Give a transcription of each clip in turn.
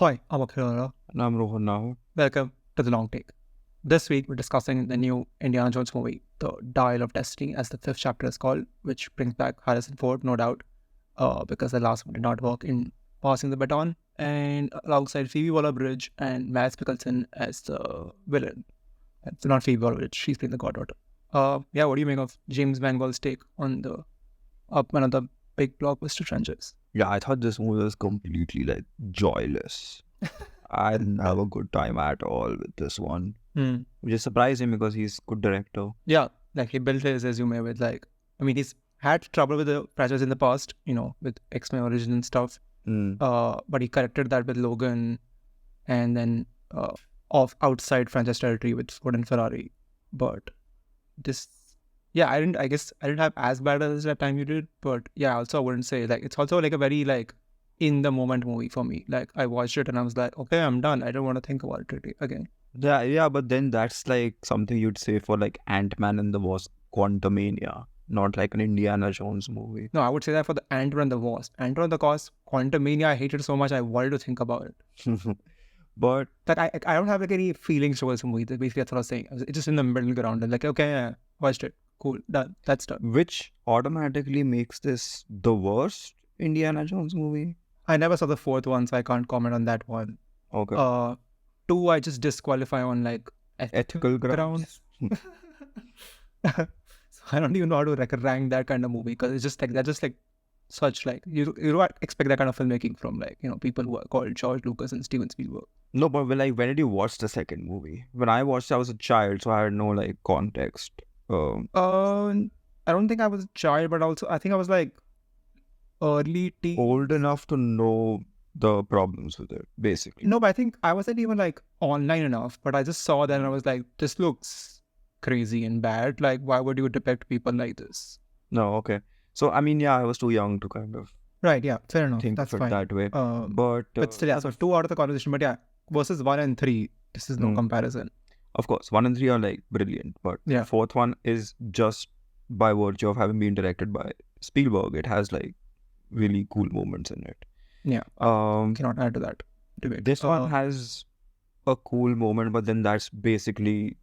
Hi, I'm Akhil. And I'm Rohan now. Welcome to The Long Take. This week, we're discussing the new Indiana Jones movie, The Dial of Destiny, as the fifth chapter is called, which brings back Harrison Ford, no doubt, because the last one did not work in passing the baton, and alongside Phoebe Waller-Bridge and Mads Mikkelsen as the villain. So not Phoebe Waller-Bridge, she's playing the goddaughter. What do you make of James Mangold's take on one of the big blockbuster franchise? Yeah, I thought this movie was completely joyless. I didn't have a good time at all with this one. Which is surprising because he's a good director. Yeah, he built his resume with he's had trouble with the franchise in the past, with X-Men Origins and stuff. But he corrected that with Logan, and then off outside franchise territory with Ford and Ferrari. But I guess I didn't have as bad as that time you did. But yeah, also I wouldn't say it's also a very in the moment movie for me. I watched it and I was like, okay, I'm done. I don't want to think about it again. Yeah, but then that's something you'd say for Ant-Man and the Wasp, Quantumania, not like an Indiana Jones movie. No, I would say that for the Ant-Man and the Wasp. Ant-Man and the Wasp, Quantumania, I hated so much I wanted to think about it. But I don't have any feelings towards the movie. Basically, that's what I was saying. It's just in the middle ground. And okay, yeah, watched it. Cool, done. That's done. Which automatically makes this the worst Indiana Jones movie? I never saw the fourth one, so I can't comment on that one. Okay. 2, I just disqualify on ethical grounds. So I don't even know how to rank that kind of movie because it's just such you don't expect that kind of filmmaking from people who are called George Lucas and Steven Spielberg. No, but when did you watch the second movie? When I watched it, I was a child, so I had no context. I don't think I was a child, but also I think I was early teen. Old enough to know the problems with it, basically. No, but I think I wasn't even online enough, but I just saw that and I was like, this looks crazy and bad. Why would you depict people like this? No, okay. So, I mean, yeah, I was too young to kind of... Right, yeah, fair enough. Think that's of it fine. that way. But still, yeah, so 2 out of the conversation, but yeah, versus 1 and 3, this is no comparison. Of course, 1 and 3 are brilliant, but the fourth one is just by virtue of having been directed by Spielberg. It has really cool moments in it. Yeah, cannot add to that debate. This one has a cool moment, but then that's basically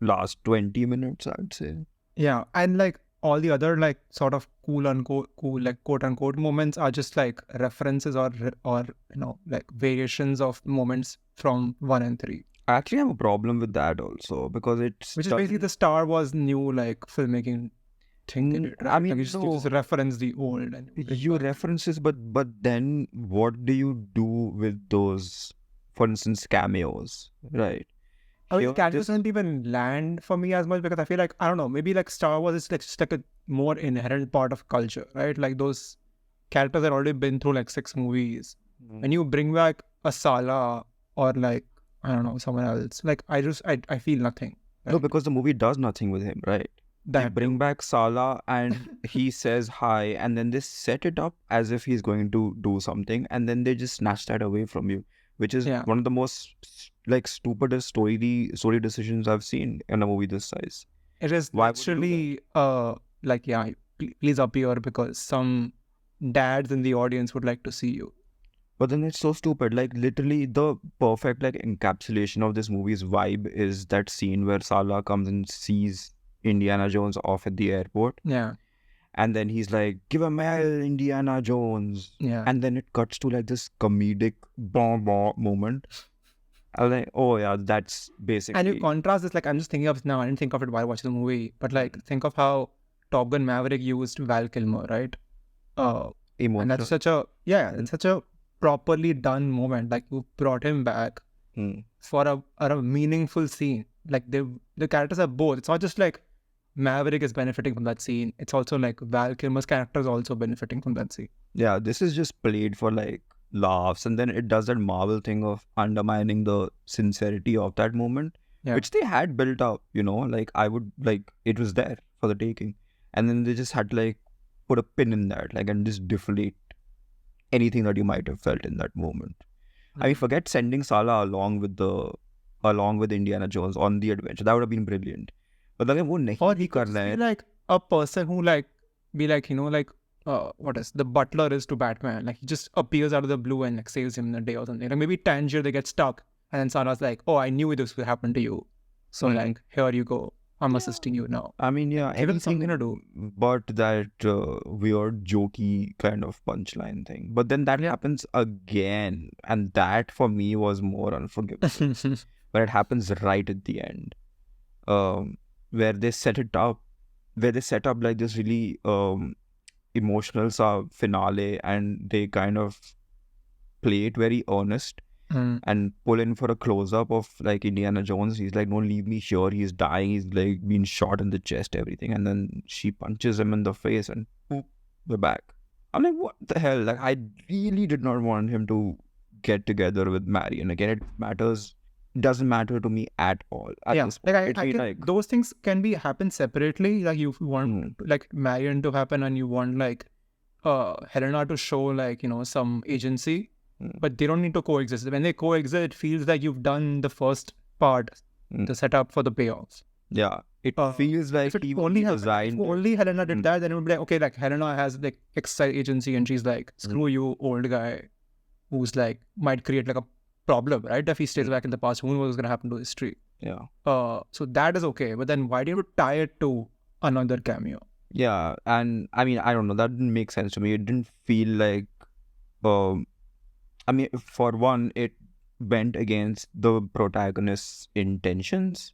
last 20 minutes, I'd say. Yeah, and all the other sort of cool unquote quote unquote moments are just references or variations of moments from 1 and 3. I actually have a problem with that also because which is basically the Star Wars new filmmaking thing. Right? I mean, you just reference the old and you references, but then what do you do with those, for instance, cameos, right? I mean, cameos don't even land for me as much because I feel I don't know, maybe Star Wars is just a more inherent part of culture, right? Those characters have already been through 6 movies. When you bring back a Sala or I don't know, someone else, I feel nothing. Right? No, because the movie does nothing with him, right? They bring back Sala and he says hi, and then they set it up as if he's going to do something, and then they just snatch that away from you, which is one of the most stupidest story decisions I've seen in a movie this size. It is actually please appear because some dads in the audience would like to see you. But then it's so stupid. Literally the perfect encapsulation of this movie's vibe is that scene where Sala comes and sees Indiana Jones off at the airport. Yeah. And then he's like, give a mail, Indiana Jones. Yeah. And then it cuts to this comedic moment. I was like, oh yeah, that's basically... And you contrast this, I'm just thinking of now, I didn't think of it while watching the movie, but think of how Top Gun Maverick used Val Kilmer, right? Emotional. And that's such a properly done moment. You brought him back for a meaningful scene. The characters are both. It's not just Maverick is benefiting from that scene. It's also Val Kilmer's character is also benefiting from that scene. Yeah, this is just played for laughs, and then it does that Marvel thing of undermining the sincerity of that moment, which they had built up. I would it was there for the taking, and then they just had to put a pin in that and just deflate anything that you might have felt in that moment. I mean, forget sending Sala along with Indiana Jones on the adventure. That would have been brilliant. But or he could be a person who be the butler is to Batman. Like he just appears out of the blue and like saves him in a day or something. Like maybe Tangier, they get stuck, and then Sarah's like, "Oh, I knew this would happen to you, so like here you go. I'm assisting you now." I mean, yeah, Give him something to do. but that weird, jokey kind of punchline thing. But then that happens again, and that for me was more unforgivable. But it happens right at the end, where they set it up, like this really emotional finale, and they kind of play it very earnest and pull in for a close-up of like Indiana Jones. He's like, "No, leave me here. He's dying. He's like being shot in the chest, everything." And then she punches him in the face and boop, we're back. I'm like, what the hell? Like, I really did not want him to get together with Marion. Again, doesn't matter to me at all. Those things can happen separately. Like you want like Marion to happen, and you want like Helena to show like some agency, but they don't need to coexist. When they coexist, it feels like you've done the first part, the setup for the payoffs. Yeah, it feels like if only Helena did that, then it would be like, okay, like Helena has like extra agency, and she's like, screw you, old guy, who's like might create like a problem, right? If he stays back in the past, who knows what's gonna happen to history? Yeah. So that is okay, but then why do you tie it to another cameo? Yeah, and I mean, I don't know, that didn't make sense to me. It didn't feel like, I mean, for one, it went against the protagonist's intentions,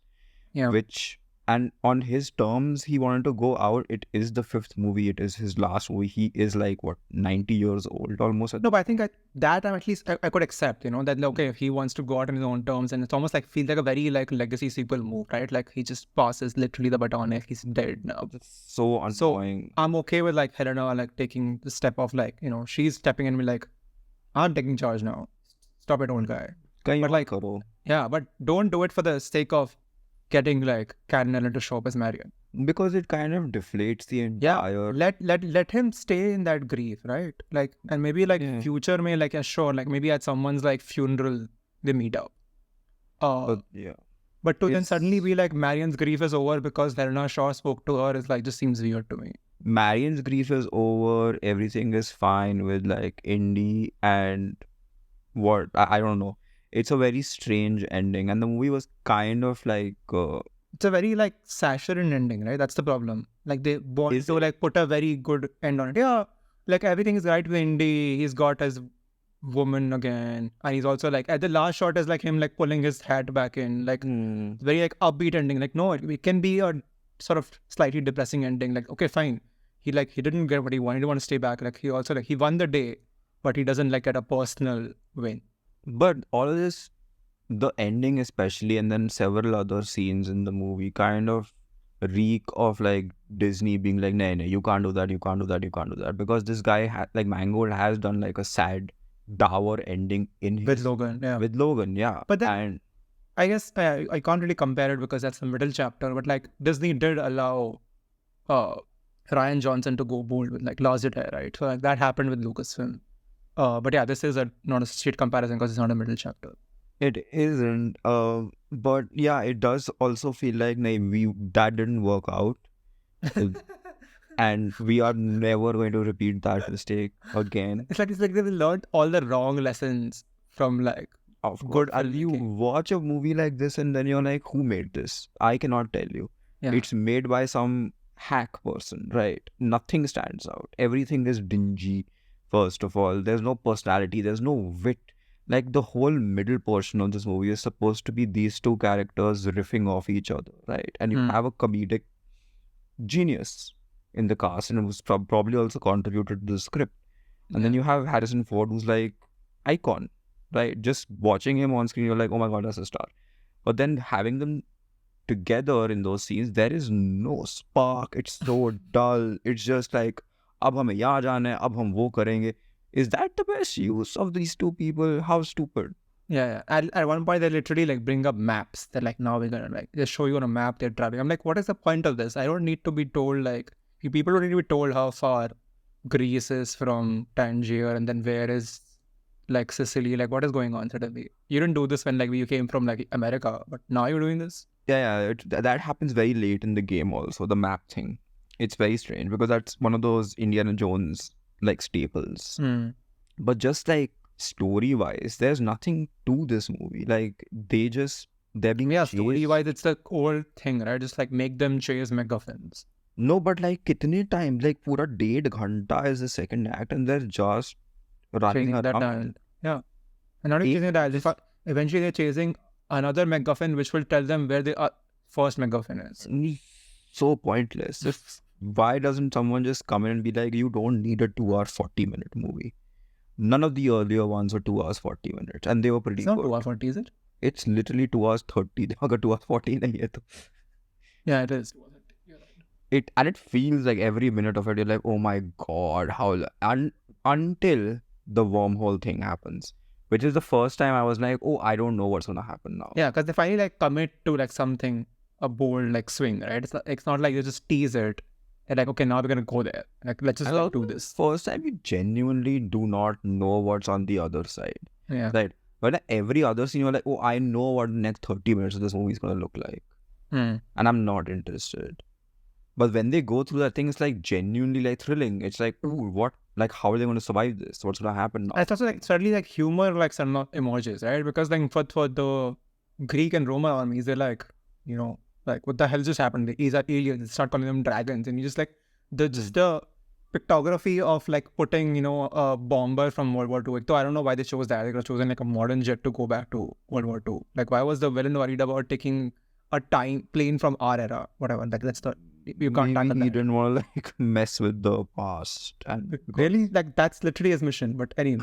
and on his terms, he wanted to go out. It is the 5th movie. It is his last movie. He is like, what, 90 years old almost? No, but I think that at least I could accept, that okay, if he wants to go out on his own terms, and it's almost like feels like a very like legacy sequel move, right? Like he just passes literally the baton if he's dead now. It's so annoying. So I'm okay with like Helena like taking the step of like, she's stepping in and be like, I'm taking charge now. Stop it, old guy. But like, yeah, but don't do it for the sake of getting like Karen Ellen to show up as Marion, because it kind of deflates the entire. Let him stay in that grief, right? Like, and maybe like future may like sure, like maybe at someone's like funeral they meet up. But to then suddenly be like Marion's grief is over because Helena Shaw spoke to her is like just seems weird to me. Marion's grief is over. Everything is fine with like Indy and what I don't know. It's a very strange ending, and the movie was kind of like it's a very like saccharine ending, right? That's the problem. Like they want to like put a very good end on it. Yeah, like everything is right with Indy. He's got his woman again, and he's also like at the last shot is like him like pulling his hat back in, like very like upbeat ending. Like no, it can be a sort of slightly depressing ending. Like okay, fine. He didn't get what he wanted. He didn't want to stay back. Like he also like he won the day, but he doesn't like get a personal win. But all of this, the ending especially, and then several other scenes in the movie kind of reek of like Disney being like, no, you can't do that, you can't do that, you can't do that. Because this guy, like Mangold, has done like a sad, dour ending with Logan, yeah. But then, I guess I can't really compare it because that's the middle chapter. But like Disney did allow Rian Johnson to go bold with like Larger Hair, right? So like that happened with Lucasfilm. But yeah, this is not a straight comparison because it's not a middle chapter. It isn't. But yeah, it does also feel like that didn't work out. And we are never going to repeat that mistake again. It's like they learned all the wrong lessons from like good. And you watch a movie like this and then you're like, who made this? I cannot tell you. Yeah. It's made by some hack person, right? Nothing stands out. Everything is dingy. First of all, there's no personality, there's no wit. Like the whole middle portion of this movie is supposed to be these two characters riffing off each other, right? And you have a comedic genius in the cast, and who's probably also contributed to the script. And then you have Harrison Ford, who's like icon, right? Just watching him on screen, you're like, oh my god, that's a star. But then having them together in those scenes, there is no spark. It's so dull. It's just like, अब हमें यहाँ जाना है, अब हम वो करेंगे. Is that the best use of these two people? How stupid. Yeah. At one point, they literally like bring up maps. They're like, now we're going to like just show you on a map they're traveling. I'm like, what is the point of this? I don't need to be told like, people don't need to be told how far Greece is from Tangier and then where is like Sicily. Like what is going on suddenly? You didn't do this when like you came from like America, but now you're doing this? Yeah. That happens very late in the game also, the map thing. It's very strange because that's one of those Indiana Jones like staples. But just like story wise, there's nothing to this movie. Like they're being chased. Story wise, it's the old thing, right? Just like make them chase MacGuffins. No, but like kitne time? Like pura 1.5 ghanta is the second act and they're just running Chasing that around. dial. Yeah. And not even chasing that dial. Eventually they're chasing another MacGuffin which will tell them where the first MacGuffin is. So pointless. Why doesn't someone just come in and be like, you don't need a 2-hour 40-minute movie? None of the earlier ones were 2 hours 40 minutes and they were pretty It's not good. 2 hours 40, is it? It's literally 2 hours 30. अगर 2 hours 40 नहीं है तो. Yeah, it is. It feels like every minute of it you're like, oh my god, how until the wormhole thing happens, which is the first time I was like, oh, I don't know what's gonna happen now. Yeah, because they finally like commit to like something, a bold like swing, right? It's not like they just tease it. They're like, okay, now we're gonna go there. Like, let's just like, do this. First time you genuinely do not know what's on the other side. Yeah. Right. But every other scene you're like, oh, I know what the next 30 minutes of this movie is gonna look like. And I'm not interested. But when they go through that thing, it's like genuinely like thrilling. It's like, ooh, what? Like, how are they going to survive this? What's going to happen now? It's also like suddenly like humor like some emerges, right? Because like for the Greek and Roman armies, they're like, you know, like what the hell just happened? These are aliens. They start calling them dragons, and you just like the pictography of like putting, you know, a bomber from World War II. So I don't know why they chose that. They could have chosen like a modern jet to go back to World War II. Like, why was the villain worried about taking a plane from our era? Whatever. Like, that's the you can't tackle that. He didn't want to like mess with the past. And really, like that's literally his mission. But anyway,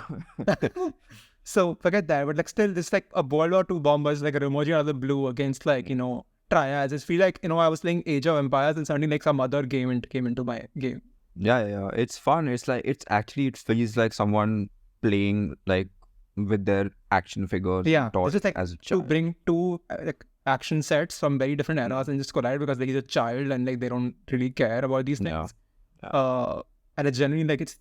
so forget that. But like still, this like a World War II bombers like emerging out of the blue against like, you know, triads. It feel like, you know, I was playing Age of Empires and suddenly like some other game came into my game. Yeah, it's fun. It's like it feels like someone playing like with their action figures. Yeah, it's just like as a to child. bring two like action sets from very different eras and just collide because like, he's a child and like they don't really care about these things. And it's generally like it's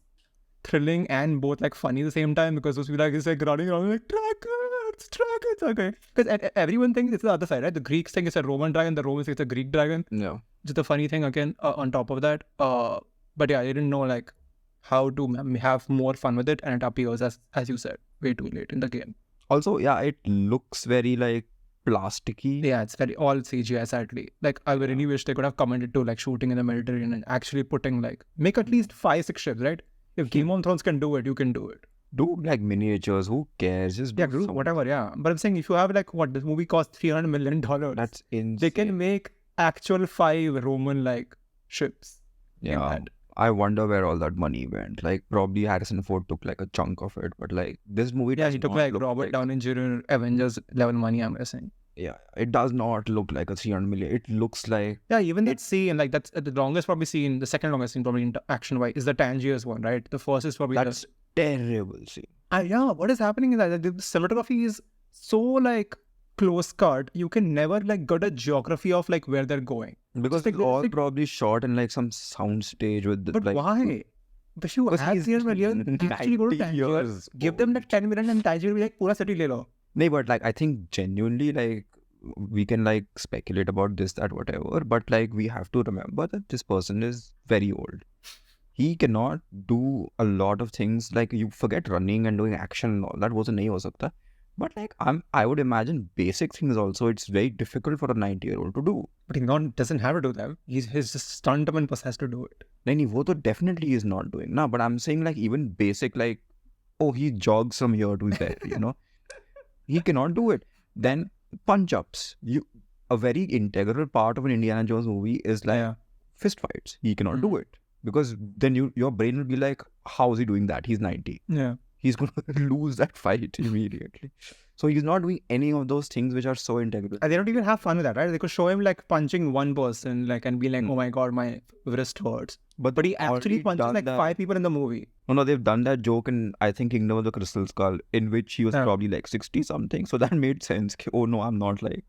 thrilling and both like funny at the same time because those people like, it's like running around like dragons, okay. Because everyone thinks it's the other side, right? The Greeks think it's a Roman dragon, the Romans think it's a Greek dragon. Yeah. Just a funny thing again on top of that. But yeah, I didn't know like how to have more fun with it, and it appears as you said, way too late in the game. Also, yeah, it looks very like plasticky. Yeah, it's very all CGI sadly. Like I really wish they could have committed to like shooting in the Mediterranean and actually putting like make at least 5-6 ships, right? If Game of Thrones can do it, you can do it. Do like miniatures, who cares? Just do something. Whatever, yeah. But I'm saying if you have like what this movie cost $300 million, that's insane. They can make actual 5 Roman like ships. Yeah. I wonder where all that money went. Like probably Harrison Ford took like a chunk of it, but like this movie. Yeah, he took like Robert Downey Jr. Avengers level money, I'm guessing. Yeah, it does not look like a 300 million. It looks like even that scene, like that's the longest probably scene, the second longest scene probably in action wise is the Tangiers one, right? The first is probably that's terrible scene. Yeah, what is happening is that the cinematography is so like close cut, you can never like get a geography of like where they're going. Because they're all probably shot in like some sound stage with the, but like, why? But you have 300 million, actually go to Tangiers, give them like 10 million and Tangier will be like pura city le lo. No, but like I think genuinely like we can like speculate about this, that, whatever, but like we have to remember that this person is very old. He cannot do a lot of things. Like you forget running and doing action and all that wasn't nahi ho sakta. But like I would imagine basic things also it's very difficult for a 90-year-old to do. But he doesn't have to do them. He's just stuntman has to do it. No, wo to definitely is not doing. No, but I'm saying like even basic like, oh, he jogs from here to there, you know. He cannot do it. Then punch-ups. A very integral part of an Indiana Jones movie is like fist fights. He cannot do it. Because then your brain will be like, how is he doing that? He's 90. Yeah. He's going to lose that fight immediately. So he's not doing any of those things which are so integral. And they don't even have fun with that, right? They could show him like punching one person like and be like, oh my God, my wrist hurts. But he actually punches like 5 people in the movie. No, they've done that joke in, I think, Kingdom of the Crystal Skull, in which he was probably like 60 something. So that made sense. Oh no, I'm not like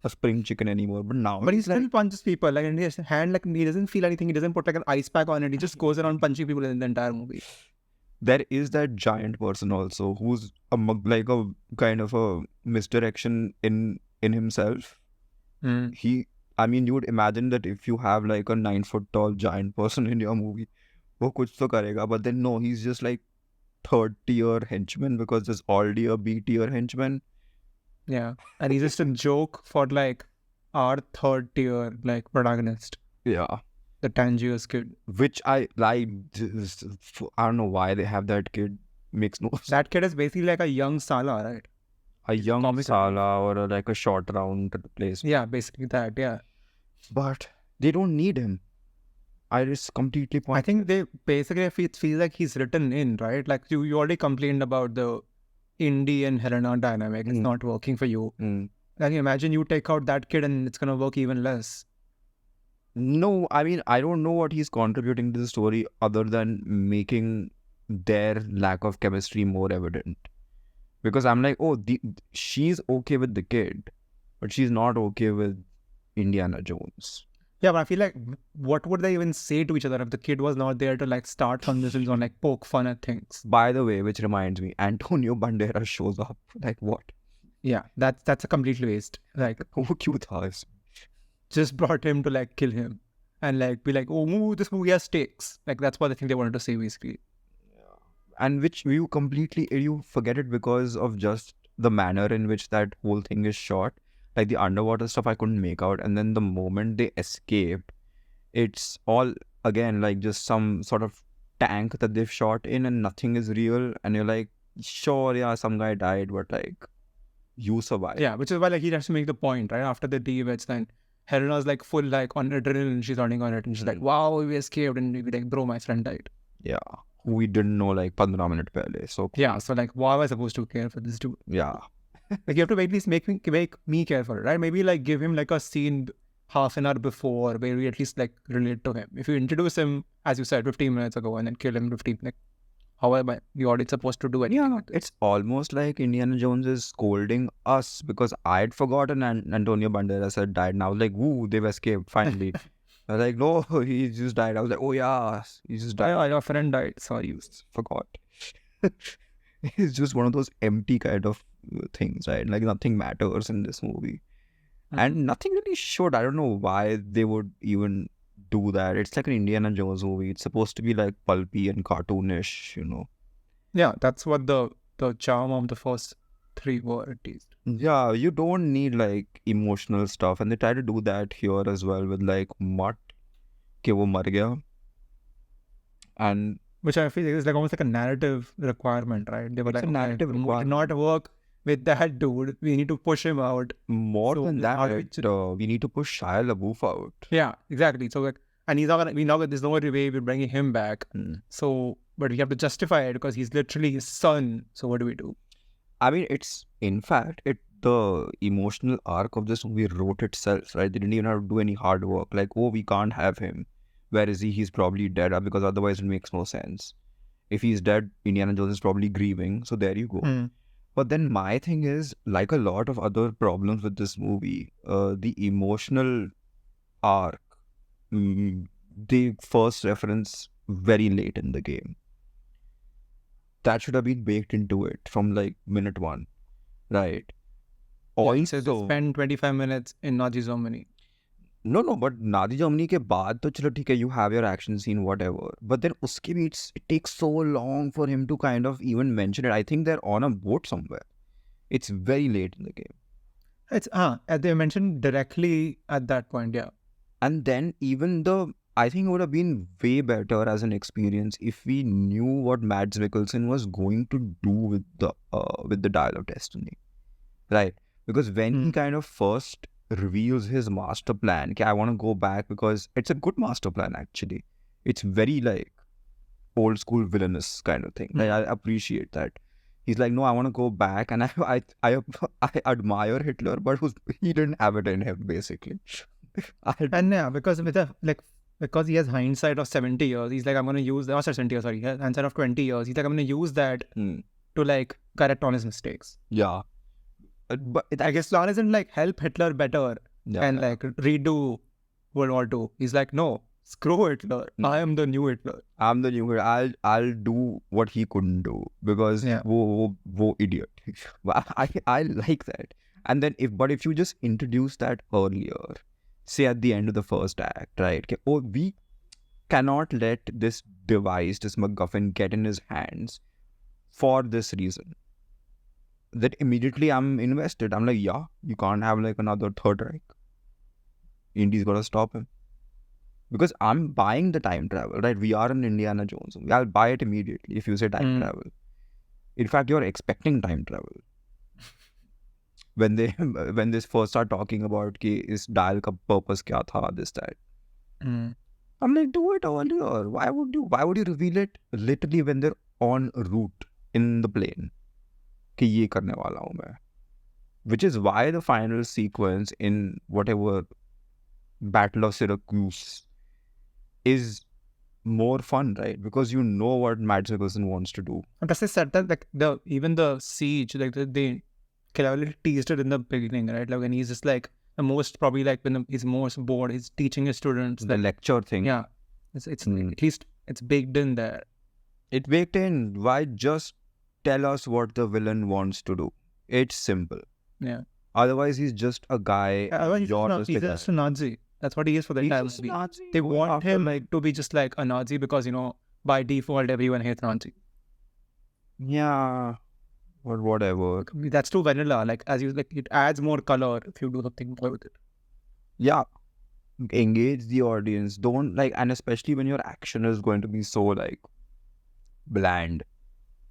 a spring chicken anymore. But he still punches people. Like in his hand, like he doesn't feel anything. He doesn't put like an ice pack on it. He just goes around punching people in the entire movie. There is that giant person also who's like a kind of a misdirection in himself. I I mean, you would imagine that if you have like a 9 foot tall giant person in your movie, wo kuch to karega. But then no, he's just like third tier henchman because there's already a B tier henchman. Yeah. And he's just a joke for like our third tier like protagonist, Yeah. the Tangiers kid. Which I like. I don't know why they have that kid. Makes no sense. That kid is basically like a young Sala, right? A young comical. Sala or like a short round place. Yeah, basically that, yeah. But they don't need him. I just completely I think they basically feel like he's written in, right? Like you already complained about the Indy and Helena dynamic. It's not working for you. Like imagine you take out that kid and it's gonna work even less. No, I mean, I don't know what he's contributing to the story other than making their lack of chemistry more evident. Because I'm like, oh, she's okay with the kid, but she's not okay with Indiana Jones. Yeah, but I feel like what would they even say to each other if the kid was not there to like start conversations or like poke fun at things? By the way, which reminds me, Antonio Banderas shows up. Like what? Yeah, that's a complete waste. Like Wo kyun tha is? Just brought him to like kill him and like be like, oh, this movie has stakes. Like that's what I think they wanted to say basically. And which you forget it because of just the manner in which that whole thing is shot. Like the underwater stuff I couldn't make out, and then the moment they escape, it's all again like just some sort of tank that they've shot in and nothing is real, and you're like, sure, yeah, some guy died, but like you survived. Yeah, which is why like he has to make the point, right? After the leave, it's then Helena's like full like on adrenaline, she's running on it and she's like, wow, we escaped, and we like, bro, my friend died. Yeah. Who we didn't know like 15 minutes pehle. So yeah, so like why am I supposed to care for this dude? Yeah. Like you have to at least make me care for it, right? Maybe like give him like a scene half an hour before where we at least like relate to him. If you introduce him, as you said, 15 minutes ago and then kill him 15, like how am I the audience supposed to do anything? Yeah, like this? it's almost like Indiana Jones is scolding us because I'd forgotten Antonio Banderas had died. Now like, woo, they've escaped finally. I was like, no, he just died. I was like, oh yeah, he just died. Yeah, your friend died. Sorry, Forgot. It's just one of those empty kind of things, right? Like nothing matters in this movie. And nothing really should. I don't know why they would even do that. It's like an Indiana Jones movie. It's supposed to be like pulpy and cartoonish, you know. Yeah, that's what the charm of the first three were at least. Yeah, you don't need like emotional stuff, and they try to do that here as well with like Mutt ke wo mar gaya. And which I feel is like almost like a narrative requirement, right? They were like, a narrative requirement. Not work with that dude. We need to push him out. More than that, we need to push Shia LaBeouf out. Yeah, exactly. So like, and he's not gonna. We know that there's no way we're bringing him back. So, but we have to justify it because he's literally his son. So what do we do? I mean, it's in fact the emotional arc of this movie wrote itself, right? They didn't even have to do any hard work. Like, oh, we can't have him. Where is he? He's probably dead, because otherwise it makes no sense. If he's dead, Indiana Jones is probably grieving. So there you go. But then my thing is, like a lot of other problems with this movie, the emotional arc, they first reference very late in the game. That should have been baked into it from like minute one, right? Also, they spend 25 minutes in Nazi Germany. No, but Nazi Germany ke baad to chalo theek hai, you have your action scene, whatever. But then uske beach, it takes so long for him to kind of even mention it. I think they're on a boat somewhere. It's very late in the game. It's they mentioned directly at that point, yeah. And then even I think it would have been way better as an experience if we knew what Mads Mikkelsen was going to do with the Dial of Destiny, right? Because when he kind of first reveals his master plan, I want to go back, because it's a good master plan actually. It's very like old school villainous kind of thing. Like, I appreciate that. He's like, no, I want to go back, and I admire Hitler, but he didn't have it in him basically. And yeah, because because he has hindsight of 70 years, he's like, I'm going to use, not 70 years, sorry, he has hindsight of 20 years. He's like, I'm going to use that to like correct on his mistakes. Yeah. But I guess plan isn't like help Hitler better and like redo World War II. He's like, no, screw Hitler. I am the new Hitler. I'm the new Hitler. I'll do what he couldn't do, because wo idiot. I like that. And then if you just introduce that earlier, say at the end of the first act, right? Okay, oh, we cannot let this device, this MacGuffin, get in his hands for this reason. That immediately I'm invested. I'm like, yeah, you can't have like another Third Reich. Indy's got to stop him. Because I'm buying the time travel, right? We are in Indiana Jones. I'll buy it immediately if you say time travel. In fact, you're expecting time travel. When they first start talking about कि इस dial का purpose क्या था, this that. I'm like, do it earlier. Why would you reveal it literally when they're en route in the plane? कि ये करने वाला हूँ मैं. Which is why the final sequence in whatever Battle of Syracuse is more fun, right? Because you know what Mads Mikkelsen wants to do. And as I said that, like even the siege, like they cleverly teased it in the beginning, right? Like when he's just like the most probably like when he's most bored, he's teaching his students the lecture thing. Yeah, it's at least it's baked in there. It's baked in. Why just tell us what the villain wants to do? It's simple. Yeah. Otherwise, he's just a guy. He's just a Nazi. That's what he is for the entire movie. They want him to be just like a Nazi because, you know, by default, everyone hates Nazi. Yeah, but whatever. That's too vanilla. Like, as you like, it adds more color if you do something more with it. Yeah, engage the audience. Don't like, and especially when your action is going to be so like bland.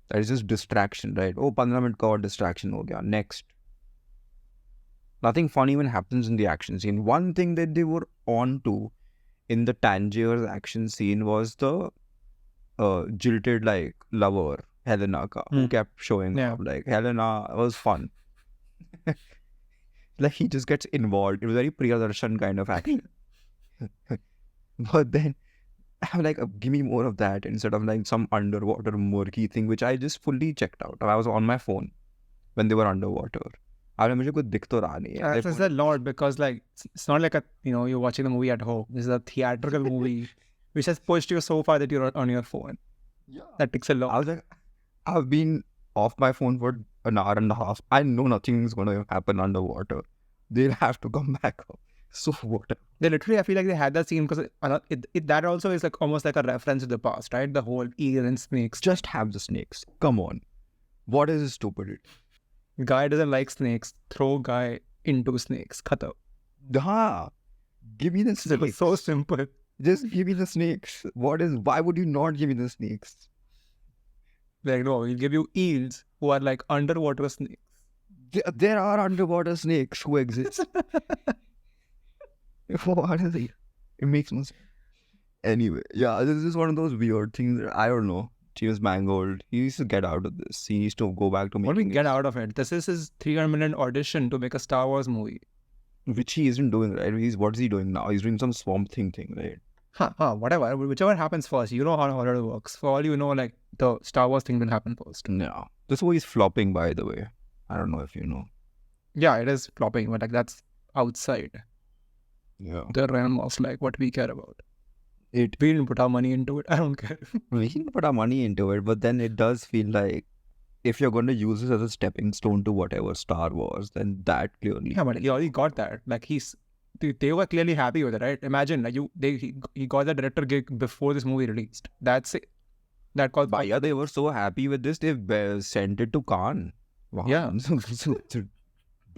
That is just distraction, right? Oh, 15 minute ka aur distraction ho gaya. Next. Nothing fun even happens in the action scene. One thing that they were on to in the Tangiers action scene was the jilted like lover, Helena ka, who kept showing up. Like, Helena was fun. Like, he just gets involved. It was very Priyadarshan kind of action. But then I'm like, give me more of that instead of like some underwater murky thing, which I just fully checked out. I was on my phone when they were underwater. मुझे कुछ दिख तो रहा नहीं है. That's a lot because like it's not like you're watching the movie at home. This is a theatrical movie which has pushed you so far that you're on your phone. Yeah, that takes a lot. I was like, I've been off my phone for an hour and a half. I know nothing's going to happen underwater. They'll have to come back up. So whatever. They literally, I feel like they had that scene because that also is like almost like a reference to the past, right? The whole eel and snakes. Just have the snakes. Come on. What is stupid? Guy doesn't like snakes. Throw guy into snakes. Khata. Give me the snakes. It's so simple. Just give me the snakes. Why would you not give me the snakes? Like, no, we'll give you eels who are like underwater snakes. There are underwater snakes who exist. What is it? It makes no sense. Anyway, yeah, this is one of those weird things that I don't know. James Mangold, he needs to get out of this. He needs to go back to making. What do we get out of it? This is his 300-minute audition to make a Star Wars movie. Which he isn't doing, right? What is he doing now? He's doing some Swamp Thing thing, right? Whatever. Whichever happens first. You know how horror works. For all you know, like, the Star Wars thing will happen first. No. This movie is flopping, by the way. I don't know if you know. Yeah, it is flopping, but like that's outside. Yeah. The realm of like what we care about. We didn't put our money into it. I don't care. We didn't put our money into it, but then it does feel like if you're going to use this as a stepping stone to whatever Star Wars, then that clearly. Yeah, but he already got that. Like they were clearly happy with it, right? Imagine like he got the director gig before this movie released. That's it. That called. But yeah, they were so happy with this. They sent it to Cannes. Wow. Yeah.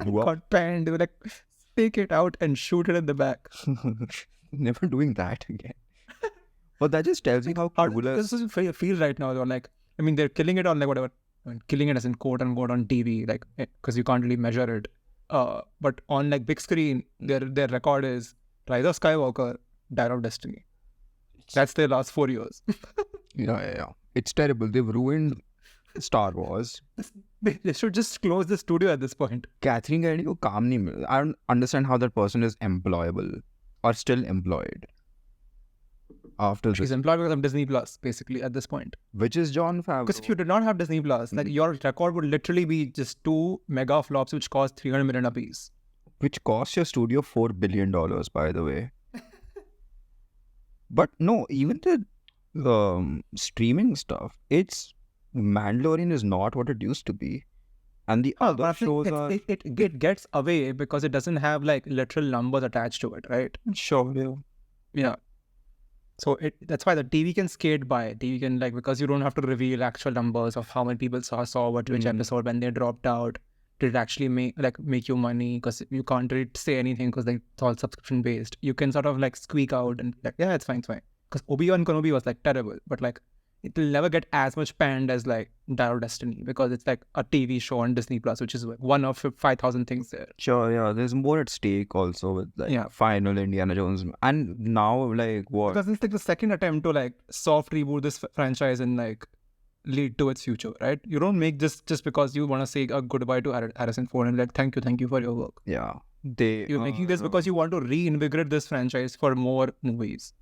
Got panned. They were like, take it out and shoot it in the back. Never doing that again. But that just tells you how cool this is feel right now. They're like, I mean, they're killing it on like whatever. I mean, killing it as in quote unquote on TV, like because you can't really measure it. But on like big screen, their record is Rise of Skywalker, Dial of Destiny. That's their last 4 years. Yeah. It's terrible. They've ruined Star Wars. They should just close the studio at this point. Catherine Kennedy ko kaam nahi mil. I don't understand how that person is employable or still employed. After she's employed because of Disney Plus, basically, at this point. Which is Jon Favreau. Because if you did not have Disney Plus, like your record would literally be just 2 mega flops, which cost $300 million apiece. Which cost your studio $4 billion, by the way. But no, even the streaming stuff, Mandalorian is not what it used to be. And the But other I think shows are it gets away because it doesn't have like literal numbers attached to it, right? sure, yeah. Yeah. So that's why the TV can skate by. TV can like, because you don't have to reveal actual numbers of how many people saw which episode when they dropped out. Did it actually make you money? Because you can't really say anything because like, it's all subscription based. You can sort of like squeak out and like, yeah, it's fine, it's fine. Because Obi-Wan Kenobi was like terrible, but like it will never get as much panned as like Dial of Destiny because it's like a TV show on Disney Plus, which is like one of 5,000 things there. Sure, yeah. There's more at stake also with like Yeah. final Indiana Jones. And now like what? Because it's like the second attempt to like soft reboot this franchise and like lead to its future, right? You don't make this just because you want to say a goodbye to Harrison Ford and like thank you for your work. Yeah. You're making this because you want to reinvigorate this franchise for more movies.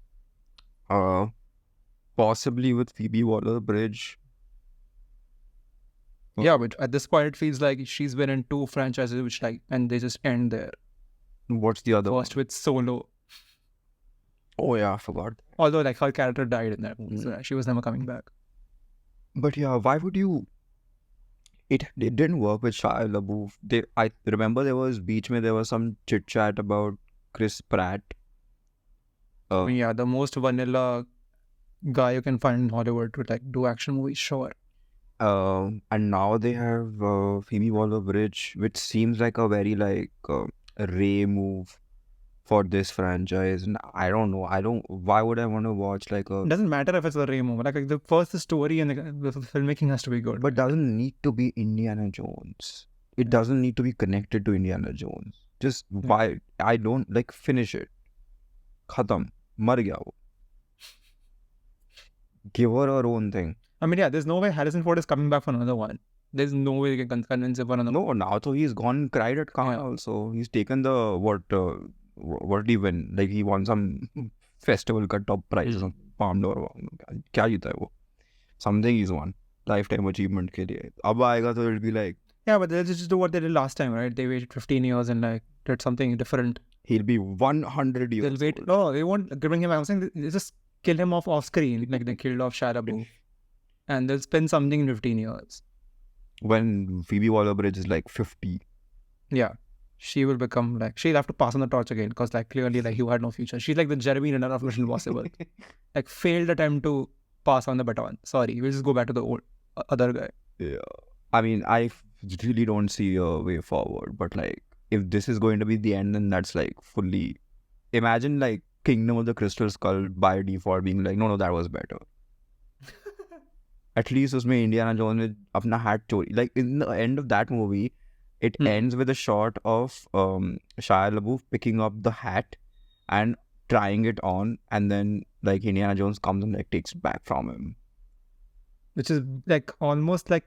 Possibly with Phoebe Waller-Bridge. Yeah, but at this point it feels like she's been in 2 franchises which like, and they just end there. What's the other First with Solo. Oh yeah, I forgot. Although like her character died in that movie, so she was never coming back. But yeah, why would you? It didn't work with Shia LaBeouf. I remember there was some chit chat about Chris Pratt. Yeah, the most vanilla guy you can find in Hollywood to like do action movies, sure. And now they have Phoebe Waller-Bridge, which seems like a very like Ray move for this franchise. And I don't know. Why would I want to watch like a? It doesn't matter if it's a Ray movie. Like the first story and the filmmaking has to be good. But doesn't need to be Indiana Jones. It doesn't need to be connected to Indiana Jones. Just why I don't like finish it. Khatam. Mar gaya wo. Give her her own thing. I mean, yeah, there's no way Harrison Ford is coming back for another one. There's no way they can convince him for another one. No, now so he's gone and cried at Cannes also. He's taken the what did he win? Like he won some festival ka top prize or Palm d'Or. Kya जीता है वो? Something he's won. Lifetime achievement के लिए. अब आएगा तो it'll be like. Yeah, but they'll just do what they did last time, right? They waited 15 years and like did something different. He'll be 100 years. They'll wait. No, they won't bring him. I'm saying they just kill him off screen, like they killed off Shia LaBeouf, and they'll spend something in 15 years. When Phoebe Waller-Bridge is like 50. Yeah, she will become like, she'll have to pass on the torch again because like clearly like you had no future. She's like the Jeremy Renner of Mission Impossible. Like failed attempt to pass on the baton. Sorry, we'll just go back to the old other guy. Yeah, I mean I really don't see a way forward. But like if this is going to be the end, then that's like fully. Imagine like Kingdom of the Crystal Skull by default being like, no, that was better. At least usme Indiana Jones with apna hat chori. Like in the end of that movie, it ends with a shot of Shia LaBeouf picking up the hat and trying it on, and then like Indiana Jones comes and like takes it back from him. Which is like almost like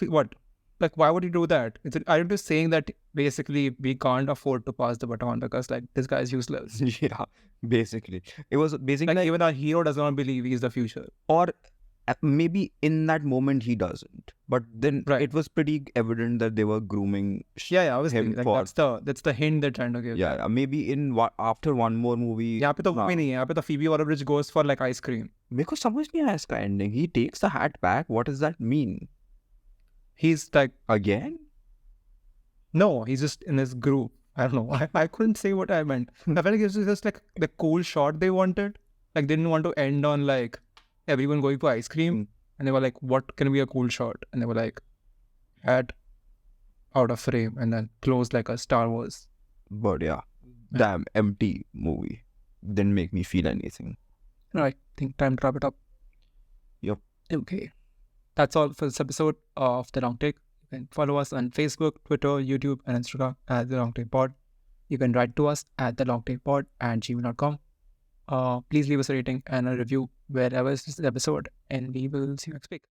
what? Like why would you do that? Are you just saying that basically we can't afford to pass the baton because like this guy is useless? Yeah, basically. It was basically like even our hero does not believe he's the future. Or maybe in that moment he doesn't, but then it was pretty evident that they were grooming obviously him like that's the hint they're trying to give. Maybe in after one more movie यहाँ पे तो कोई नहीं है, यहाँ पे तो Phoebe Waller-Bridge goes for like ice cream. Because समझ नहीं आया इसका ending. He takes the hat back. What does that mean? He's like again? No, he's just in his group. I don't know. I couldn't say what I meant. I felt like it was just like the cool shot they wanted. Like they didn't want to end on like everyone going for ice cream, and they were like, what can be a cool shot? And they were like, hat out of frame and then closed like a Star Wars. But yeah, damn empty movie. Didn't make me feel anything. I think time to wrap it up. Yep. Okay. That's all for this episode of The Long Take. You can follow us on Facebook, Twitter, YouTube, and Instagram at The Long Take Pod. You can write to us at thelongtakepod@gmail.com. Please leave us a rating and a review wherever is this episode, and we will see you next week.